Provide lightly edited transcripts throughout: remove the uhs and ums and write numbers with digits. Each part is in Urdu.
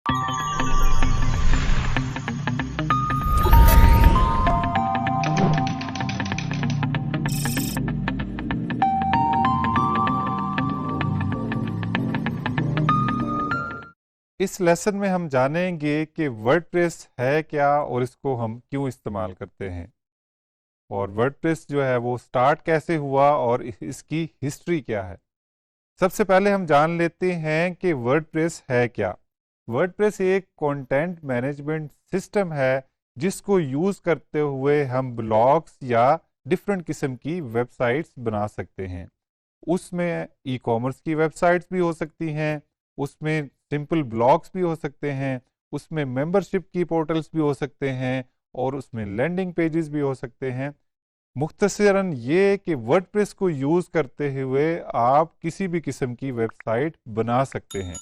اس لیسن میں ہم جانیں گے کہ ورڈپریس ہے کیا اور اس کو ہم کیوں استعمال کرتے ہیں، اور ورڈپریس جو ہے وہ سٹارٹ کیسے ہوا اور اس کی ہسٹری کیا ہے۔ سب سے پہلے ہم جان لیتے ہیں کہ ورڈپریس ہے کیا۔ ورڈپریس ایک کنٹینٹ مینجمنٹ سسٹم ہے جس کو یوز کرتے ہوئے ہم بلاگس یا ڈفرینٹ قسم کی ویب سائٹس بنا سکتے ہیں۔ اس میں ای کامرس کی ویب سائٹس بھی ہو سکتی ہیں، اس میں سمپل بلاگس بھی ہو سکتے ہیں، اس میں ممبرشپ کی پورٹلس بھی ہو سکتے ہیں، اور اس میں لینڈنگ پیجز بھی ہو سکتے ہیں۔ مختصراً یہ کہ ورڈپریس کو یوز کرتے ہوئے آپ کسی بھی قسم کی ویب سائٹ بنا سکتے ہیں۔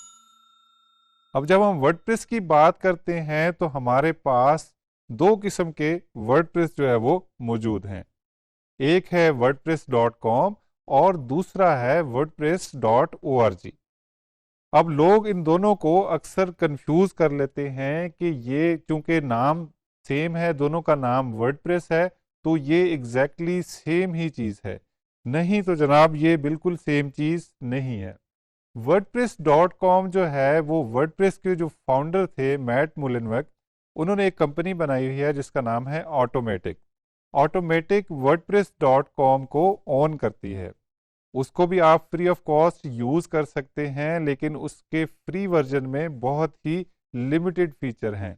اب جب ہم ورڈپریس کی بات کرتے ہیں تو ہمارے پاس دو قسم کے ورڈپریس جو ہے وہ موجود ہیں، ایک ہے wordpress.com اور دوسرا ہے wordpress.org۔ اب لوگ ان دونوں کو اکثر کنفیوز کر لیتے ہیں کہ یہ چونکہ نام سیم ہے، دونوں کا نام ورڈپریس ہے، تو یہ ایگزیکٹلی سیم ہی چیز ہے۔ نہیں تو جناب، یہ بالکل سیم چیز نہیں ہے۔ wordpress.com جو ہے وہ ورڈپریس کے جو فاؤنڈر تھے میٹ مولنویگ، انہوں نے ایک کمپنی بنائی ہوئی ہے جس کا نام ہے آٹومیٹک۔ آٹومیٹک wordpress.com کو اون کرتی ہے، اس کو بھی آپ فری آف کاسٹ یوز کر سکتے ہیں، لیکن اس کے فری ورژن میں بہت ہی لمیٹڈ فیچر ہیں۔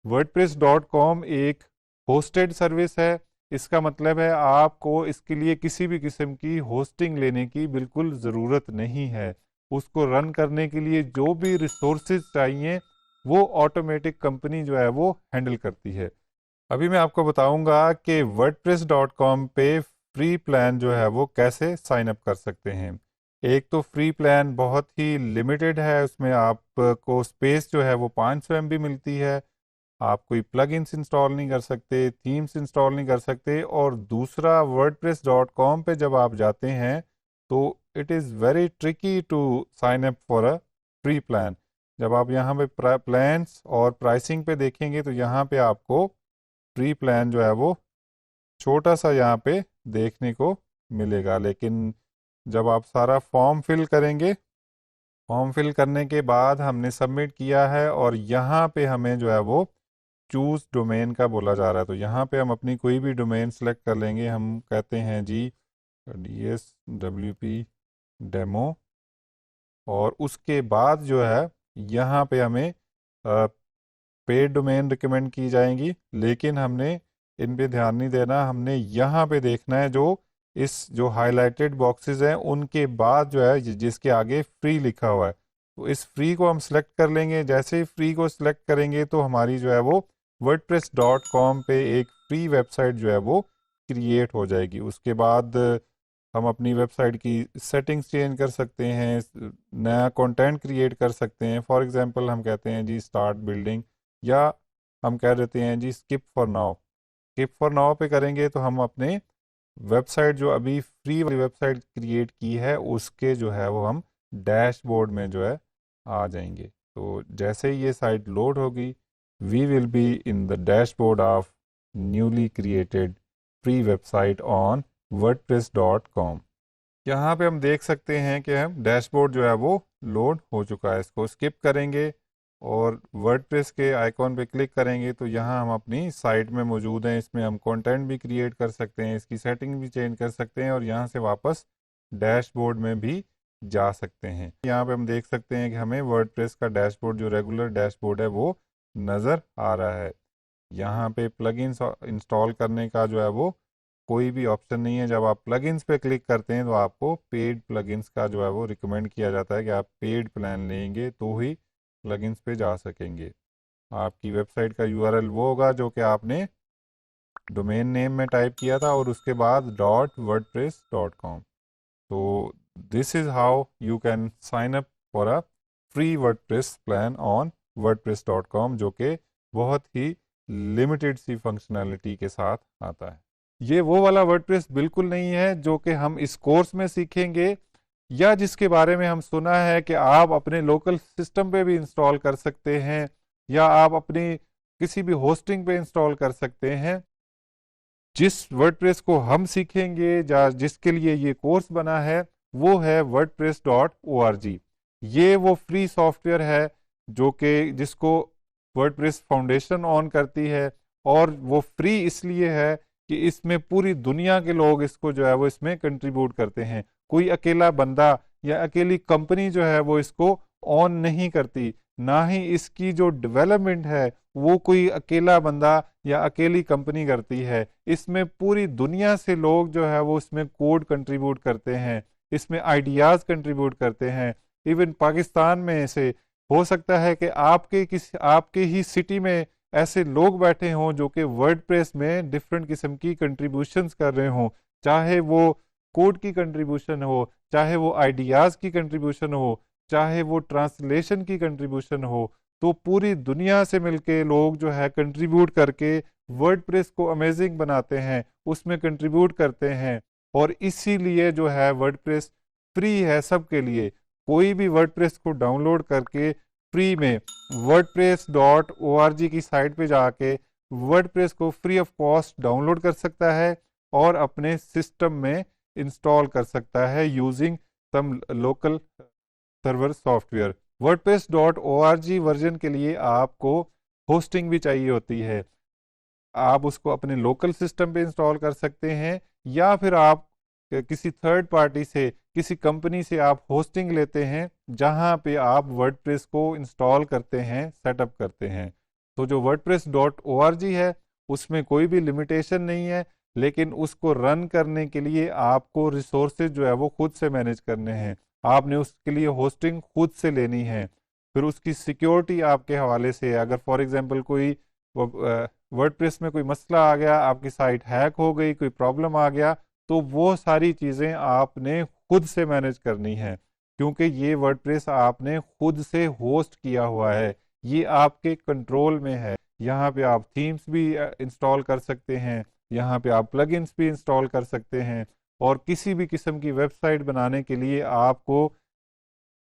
wordpress.com ایک ہوسٹڈ سروس ہے، اس کا مطلب ہے آپ کو اس کے لیے کسی بھی قسم کی ہوسٹنگ لینے کی بالکل ضرورت نہیں ہے۔ اس کو رن کرنے کے لیے جو بھی ریسورسز چاہیے وہ آٹومیٹک کمپنی جو ہے وہ ہینڈل کرتی ہے۔ ابھی میں آپ کو بتاؤں گا کہ wordpress.com پہ فری پلان جو ہے وہ کیسے سائن اپ کر سکتے ہیں۔ ایک تو فری پلان بہت ہی لمیٹڈ ہے، اس میں آپ کو اسپیس جو ہے وہ 500 MB ملتی ہے، آپ کوئی پلگ انس انسٹال نہیں کر سکتے، تھیمز انسٹال نہیں کر سکتے۔ اور دوسرا wordpress.com پہ جب آپ جاتے ہیں تو it is very tricky to sign up for a free plan. جب آپ یہاں پہ پلانس اور پرائسنگ پہ دیکھیں گے تو یہاں پہ آپ کو فری پلان جو ہے وہ چھوٹا سا یہاں پہ دیکھنے کو ملے گا، لیکن جب آپ سارا فارم فل کریں گے، فارم فل کرنے کے بعد ہم نے سبمٹ کیا ہے اور یہاں پہ ہمیں جو ہے وہ چوز ڈومین کا بولا جا رہا ہے، تو یہاں پہ ہم اپنی کوئی بھی ڈومین سلیکٹ کر لیں گے۔ ہم کہتے ہیں جی DSWP ڈیمو، اور اس کے بعد جو ہے یہاں پہ ہمیں پیڈ ڈومین ریکمینڈ کی جائیں گی، لیکن ہم نے ان پہ دھیان نہیں دینا، ہم نے یہاں پہ دیکھنا ہے جو اس جو ہائی لائٹڈ باکسز ہیں ان کے بعد جو ہے جس کے آگے فری لکھا ہوا ہے، تو اس فری کو ہم سلیکٹ کر لیں گے۔ جیسے ہی فری کو سلیکٹ کریں گے تو ہماری جو ہے وہ wordpress.com پہ ایک فری ویب سائٹ جو ہے وہ کریٹ ہو جائے گی۔ اس کے بعد ہم اپنی ویب سائٹ کی سیٹنگز چینج کر سکتے ہیں، نیا کنٹینٹ کریٹ کر سکتے ہیں۔ فار ایگزامپل ہم کہتے ہیں جی اسٹارٹ بلڈنگ، یا ہم کہہ دیتے ہیں جی skip for now. Skip for now پہ کریں گے تو ہم اپنے ویب سائٹ جو ابھی فری والی ویب سائٹ کریٹ کی ہے اس کے جو ہے وہ ہم ڈیش بورڈ میں جو ہے آ جائیں گے۔ تو جیسے ہی یہ سائٹ لوڈ ہوگی، we will be in the dashboard of newly created free website on wordpress.com۔ یہاں پہ ہم دیکھ سکتے ہیں کہ ہم ڈیش بورڈ جو ہے وہ لوڈ ہو چکا ہے۔ اس کو اسکپ کریں گے اور ورڈپریس کے آئیکن پہ کلک کریں گے تو یہاں ہم اپنی سائٹ میں موجود ہیں۔ اس میں ہم کنٹینٹ بھی کریٹ کر سکتے ہیں، اس کی سیٹنگ بھی چینج کر سکتے ہیں، اور یہاں سے واپس ڈیش بورڈ میں بھی جا سکتے ہیں۔ یہاں پہ ہم دیکھ سکتے ہیں کہ ہمیں ورڈپریس کا ڈیش بورڈ جو ریگولر ڈیش بورڈ ہے وہ نظر آ رہا ہے۔ یہاں پہ پلگ انس انسٹال کرنے کا جو ہے وہ کوئی بھی آپشن نہیں ہے۔ جب آپ پلگ انس پہ کلک کرتے ہیں تو آپ کو پیڈ پلگ انس کا جو ہے وہ ریکمینڈ کیا جاتا ہے کہ آپ پیڈ پلان لیں گے تو ہی پلگ انس پہ جا سکیں گے۔ آپ کی ویب سائٹ کا URL وہ ہوگا جو کہ آپ نے ڈومین نیم میں ٹائپ کیا تھا، اور اس کے بعد .wordpress.com۔ تو this is how you can sign up for a free WordPress plan on wordpress.com، جو کہ بہت ہی لمیٹڈ سی فنکشنالٹی کے ساتھ آتا ہے۔ یہ وہ والا ورڈپریس بالکل نہیں ہے جو کہ ہم اس کورس میں سیکھیں گے۔ یا جس کے بارے میں ہم سنا ہے کہ آپ اپنے لوکل سسٹم پہ بھی انسٹال کر سکتے ہیں یا آپ اپنی کسی بھی ہوسٹنگ پہ انسٹال کر سکتے ہیں. جس ورڈ پریس کو ہم سیکھیں گے یا جس کے لیے یہ کورس بنا ہے وہ ہے wordpress.org. یہ وہ فری سافٹ ویئر ہے جو کہ جس کو ورڈ پریس فاؤنڈیشن آن کرتی ہے، اور وہ فری اس لیے ہے کہ اس میں پوری دنیا کے لوگ اس کو جو ہے وہ اس میں کنٹریبیوٹ کرتے ہیں. کوئی اکیلا بندہ یا اکیلی کمپنی جو ہے وہ اس کو آن نہیں کرتی، نہ ہی اس کی جو ڈیولپمنٹ ہے وہ کوئی اکیلا بندہ یا اکیلی کمپنی کرتی ہے. اس میں پوری دنیا سے لوگ جو ہے وہ اس میں کوڈ کنٹریبیوٹ کرتے ہیں، اس میں آئیڈیاز کنٹریبیوٹ کرتے ہیں. ایون پاکستان میں سے ہو سکتا ہے کہ آپ کے ہی سٹی میں ایسے لوگ بیٹھے ہوں جو کہ ورڈ پریس میں ڈفرینٹ قسم کی کنٹریبیوشنز کر رہے ہوں، چاہے وہ کوڈ کی کنٹریبیوشن ہو، چاہے وہ آئیڈیاز کی کنٹریبیوشن ہو، چاہے وہ ٹرانسلیشن کی کنٹریبیوشن ہو. تو پوری دنیا سے مل کے لوگ جو ہے کنٹریبیوٹ کر کے ورڈ پریس کو امیزنگ بناتے ہیں، اس میں کنٹریبیوٹ کرتے ہیں. اور اسی لیے جو ہے ورڈ پریس فری ہے سب کے لیے. کوئی بھی ورڈ پریس کو ڈاؤن لوڈ کر کے فری میں wordpress.org کی سائٹ پہ جا کے ورڈ پریس کو free of cost download کر سکتا ہے اور اپنے سسٹم میں انسٹال کر سکتا ہے using some local server software. wordpress.org version کے لیے آپ کو ہوسٹنگ بھی چاہیے ہوتی ہے. آپ اس کو اپنے لوکل سسٹم پہ انسٹال کر سکتے ہیں، یا پھر آپ کسی تھرڈ پارٹی سے، کسی کمپنی سے آپ ہوسٹنگ لیتے ہیں جہاں پہ آپ ورڈ پریس کو انسٹال کرتے ہیں، سیٹ اپ کرتے ہیں. تو جو wordpress.org ہے اس میں کوئی بھی لمیٹیشن نہیں ہے، لیکن اس کو رن کرنے کے لیے آپ کو ریسورسز جو ہے وہ خود سے مینیج کرنے ہیں. آپ نے اس کے لیے ہوسٹنگ خود سے لینی ہے. پھر اس کی سیکیورٹی آپ کے حوالے سے ہے. اگر فار ایگزامپل کوئی ورڈ پریس میں کوئی مسئلہ آ گیا، آپ کی سائٹ ہیک ہو گئی، کوئی پرابلم آ گیا، تو وہ ساری چیزیں آپ نے خود سے مینیج کرنی ہے، کیونکہ یہ ورڈ پریس آپ نے خود سے ہوسٹ کیا ہوا ہے، یہ آپ کے کنٹرول میں ہے. یہاں پہ آپ تھیمز بھی انسٹال کر سکتے ہیں، یہاں پہ آپ پلگ انس بھی انسٹال کر سکتے ہیں، اور کسی بھی قسم کی ویب سائٹ بنانے کے لیے آپ کو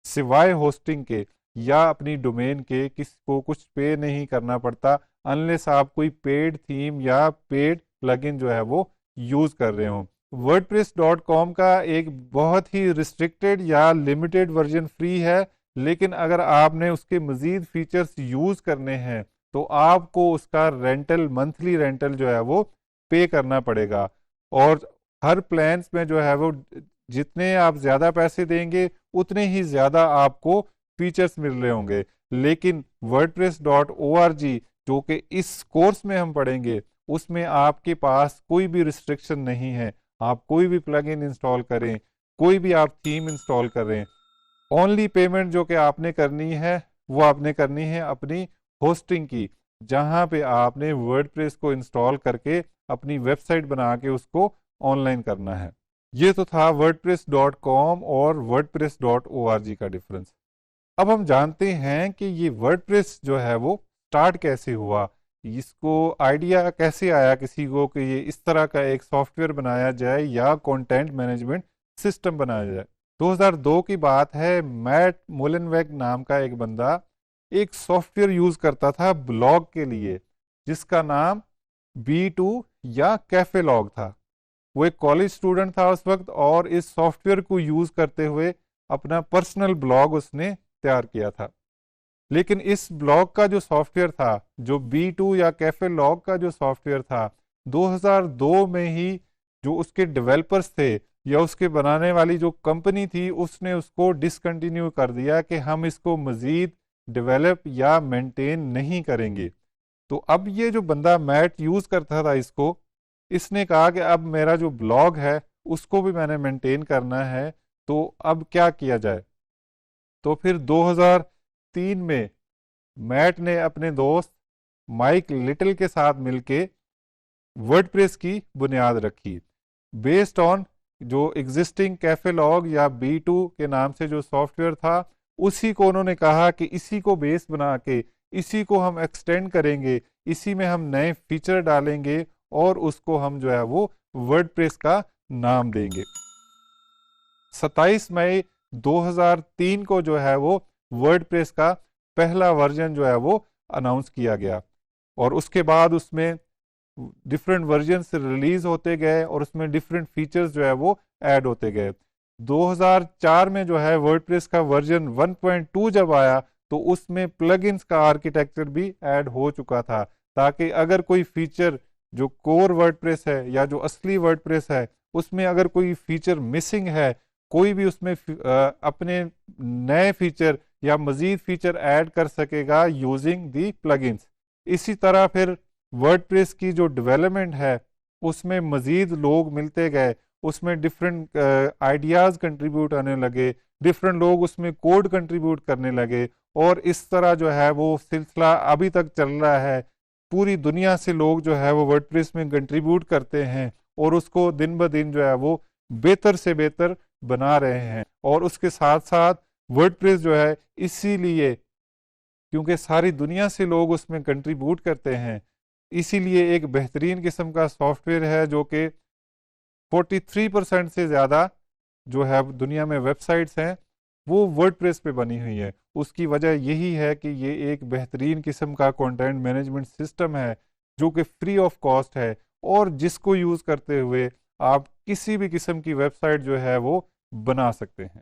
سوائے ہوسٹنگ کے یا اپنی ڈومین کے کسی کو کچھ پے نہیں کرنا پڑتا، انلیس آپ کوئی پیڈ تھیم یا پیڈ پلگ ان جو ہے وہ یوز کر رہے ہوں. wordpress.com کا ایک بہت ہی ریسٹرکٹیڈ یا لمیٹیڈ ورژن فری ہے، لیکن اگر آپ نے اس کے مزید فیچرز یوز کرنے ہیں تو آپ کو اس کا رینٹل، منتھلی رینٹل جو ہے وہ پے کرنا پڑے گا. اور ہر پلانس میں جو ہے وہ جتنے آپ زیادہ پیسے دیں گے اتنے ہی زیادہ آپ کو فیچرز مل رہے ہوں گے. لیکن wordpress.org جو کہ اس کورس میں ہم پڑھیں گے اس میں آپ کے پاس کوئی بھی ریسٹرکشن نہیں ہے. آپ کوئی بھی پلگ ان انسٹال کریں، کوئی بھی آپ تھیم انسٹال کریں، اونلی پیمنٹ جو کہ آپ نے کرنی ہے وہ آپ نے کرنی ہے اپنی ہوسٹنگ کی، جہاں پہ آپ نے ورڈ پریس کو انسٹال کر کے اپنی ویب سائٹ بنا کے اس کو آن لائن کرنا ہے. یہ تو تھا wordpress.com اور wordpress.org کا ڈفرنس. اب ہم جانتے ہیں کہ یہ ورڈ پریس جو ہے وہ سٹارٹ کیسے ہوا، اس کو آئیڈیا کیسے آیا کسی کو کہ یہ اس طرح کا ایک سافٹ ویئر بنایا جائے یا کنٹینٹ مینجمنٹ سسٹم بنایا جائے. 2002 کی بات ہے. میٹ مولنویگ نام کا ایک بندہ ایک سافٹ ویئر یوز کرتا تھا بلاگ کے لیے جس کا نام B2 یا کیفے لاگ تھا. وہ ایک کالج اسٹوڈنٹ تھا اس وقت، اور اس سافٹ ویئر کو یوز کرتے ہوئے اپنا پرسنل بلاگ اس نے تیار کیا تھا. لیکن اس بلاگ کا جو سافٹ ویئر تھا، جو B2 یا کیفے لاگ کا جو سافٹ ویئر تھا، 2002 میں ہی جو اس کے ڈیولپرز تھے یا اس کے بنانے والی جو کمپنی تھی اس نے اس کو ڈسکنٹینیو کر دیا کہ ہم اس کو مزید ڈیولپ یا مینٹین نہیں کریں گے. تو اب یہ جو بندہ میٹ یوز کرتا تھا اس نے کہا کہ اب میرا جو بلاگ ہے اس کو بھی میں نے مینٹین کرنا ہے، تو اب کیا کیا جائے. تو پھر 2003 میں میٹ نے اپنے دوست مائک لٹل کے ساتھ مل کے ورڈ پریس کی بنیاد رکھی، بیسڈ آن جو ایگزسٹنگ کیفے لاگ یا B2 کے نام سے جو سافٹ ویئر تھا. اسی کو انہوں نے کہا کہ اسی کو بیس بنا کے اسی کو ہم ایکسٹینڈ کریں گے، اسی میں ہم نئے فیچر ڈالیں گے اور اس کو ہم جو ہے وہ ورڈ پریس کا نام دیں گے. 27 مئی 2003 کو جو ہے وہ ورڈ پریس کا پہلا ورژن جو ہے وہ اناؤنس کیا گیا، اور اس کے بعد اس میں ڈفرینٹ ورژنس ریلیز ہوتے گئے اور اس میں ڈفرینٹ فیچرز جو ہے وہ ایڈ ہوتے گئے۔ 2004 میں جو ہے ورڈ پریس کا ورژن 1.2 جب آیا تو اس میں پلگ انس کا آرکیٹیکچر بھی ایڈ ہو چکا تھا، تاکہ اگر کوئی فیچر جو کور ورڈ پریس ہے یا جو اصلی ورڈ پریس ہے اس میں اگر کوئی فیچر مسنگ ہے، کوئی بھی اس میں اپنے نئے فیچر یا مزید فیچر ایڈ کر سکے گا یوزنگ دی پلگنس۔ اسی طرح پھر ورڈ پریس کی جو ڈیولپمنٹ ہے اس میں مزید لوگ ملتے گئے، اس میں ڈفرینٹ آئیڈیاز کنٹریبیوٹ آنے لگے، ڈفرینٹ لوگ اس میں کوڈ کنٹریبیوٹ کرنے لگے، اور اس طرح جو ہے وہ سلسلہ ابھی تک چل رہا ہے۔ پوری دنیا سے لوگ جو ہے وہ ورڈ پریس میں کنٹریبیوٹ کرتے ہیں اور اس کو دن بدن جو ہے وہ بہتر سے بہتر بنا رہے ہیں۔ اور اس کے ساتھ ساتھ ورڈ پریس جو ہے اسی لیے کیونکہ ساری دنیا سے لوگ اس میں کنٹریبیوٹ کرتے ہیں، اسی لیے ایک بہترین قسم کا سافٹ ویئر ہے جو کہ 43% سے زیادہ جو ہے دنیا میں ویب سائٹس ہیں وہ ورڈ پریس پہ بنی ہوئی ہے۔ اس کی وجہ یہی ہے کہ یہ ایک بہترین قسم کا کنٹینٹ مینجمنٹ سسٹم ہے جو کہ فری آف کاسٹ ہے، اور جس کو یوز کرتے ہوئے آپ کسی بھی قسم کی ویب سائٹ جو ہے وہ بنا سکتے ہیں۔